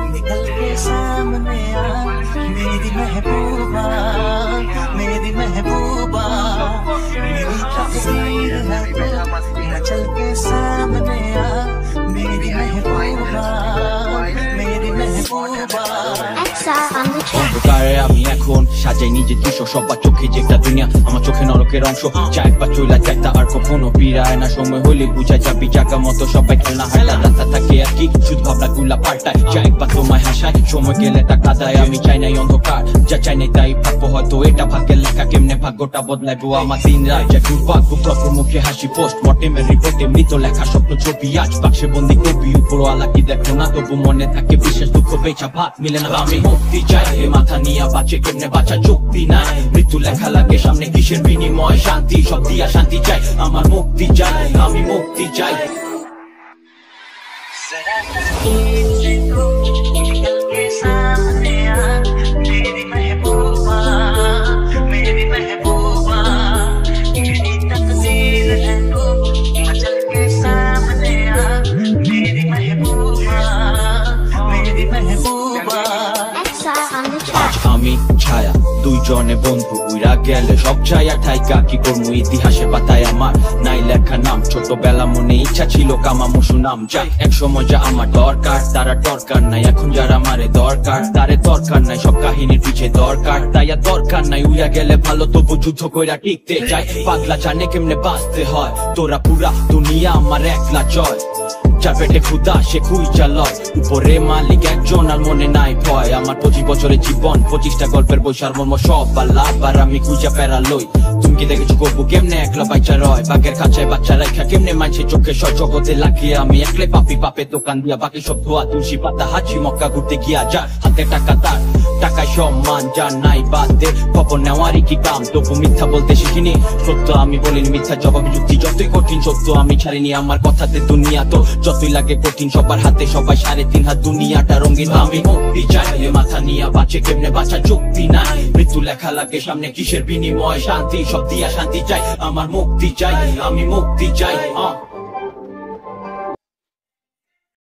निकल के सामने आ मेरी महबूबा, मेरी महबूबा, मेरी तकदीर है तो चल के सामने आ मेरी महबूबा, मेरी महबूबा। অন্ধকারে আমি এখন সাজাই নিজের দৃশ্য, সবার চোখে যে একটা দুনিয়া আমার চোখে নরকের অংশ। যা একবার চইলা যায় তা আর কখনো ফিরায় না, সময় হলে বুঝা যাবি জায়গা মতো সবাই খেলনা হাঁটা রাস্তা থাকে আর কি, শুধু ভাবনা গুলা পাল্টায়। যা একবার তোমায় হাসায় সময় গেলে তা কাদায়, আমি চাই নাই অন্ধকার, যা চাই নাই তাই ভাগ্য, হয়তো এটা ভাগ্যের লেখা, কেমনে ভাগ্যটা বদলাইবো আমার দিন রাত। যা দুর্ভাগ্য তত মুখে হাসি, পোস্ট মর্টেমের রিপোর্টে মৃত লেখা স্বপ্ন ছবি, আজ বাক্সে বন্দি কবি, উপরওয়ালা কি দেখো না তবু মনে থাকে বিশেষ দুঃখ, বেচা ভাত মিলে না। আমি মুক্তি চাই, মাথা নিয়ে বাঁচে কেমনে বাঁচা যুক্তি নাই, মৃত্যু লেখা লাগে সামনে কিসের বিনিময়, শান্তি সব দিয়া শান্তি চাই, আমার মুক্তি চাই, আমি মুক্তি চাই। मेरी महबूबा, मेरी महबूबा, मेरी तकदीर है तू चल के सामने आ मेरी महबूबा, मेरी महबूबा। আজ আমি ছায়া দুইজনে বন্ধু উইরা গেলে সব ছায়া ঠাইকা, কি করবো ইতিহাসে পাতায় আমার নাই লেখা নাম, ছোটবেলা মনে ইচ্ছা ছিল কামামু সুনাম, যাই এক সময় যা আমার দরকার তারা দরকার নাই, এখন যারা আমারে দরকার তারে দরকার নাই, সব কাহিনীর পিছে দরকার তাই আর দরকার নাই, উইরা গেলে ভালো তবু যুদ্ধ কইরা টিকতে যাই, পাগলা জানে কেমনে বাঁচতে হয়, তোরা পুরা দুনিয়া আমার একলা জয়, যার পেটে ক্ষুধা সে খুঁজা লয়, উপরে মালিক একজন আর মনে নাই ভয়, আমার 25 বছরের জীবন 25টা গল্পের বই, সারমর্ম সব লাভ আর আমি খুঁজা পেরা লই, তুমি কি দেখেছো গপু কেমনে একলা বাইচা রয়, বাঘের খাঁচায় বাচ্চা রেখা কেমনে মানছে চোখে সব জগতে লাগিয়ে, আমি একলে পাপি পাপে দোকান দিয়া বাকি সব ধোয়া তুলসী পাতা, হাঁচি মক্কা ঘুরতে গিয়া যা হাতে টাকা তার টাকায় সম্মান, যা নাই বাদ দে খবর নেওয়ারই কি কাম, তবু মিথ্যা বলতে শিখিনি, সত্য আমি বলিনি মিথ্যা জবাবে যুক্তি যতই কঠিন, সত্য আমি ছাড়িনি আমার কথাতে দুনিয়া তো যতই লাগে কঠিন, সবার হাতে সবাই 3.5 হাত, দুনিয়াটা রঙিন, আমি মুক্তি চাই, মাথা নিয়ে বাঁচে কেমনে বাঁচা যুক্তি নাই, মৃত্যু লেখা লাগে সামনে কিসের বিনিময়, শান্তি সব দিয়া শান্তি চাই, আমার মুক্তি চাই, আমি মুক্তি চাই।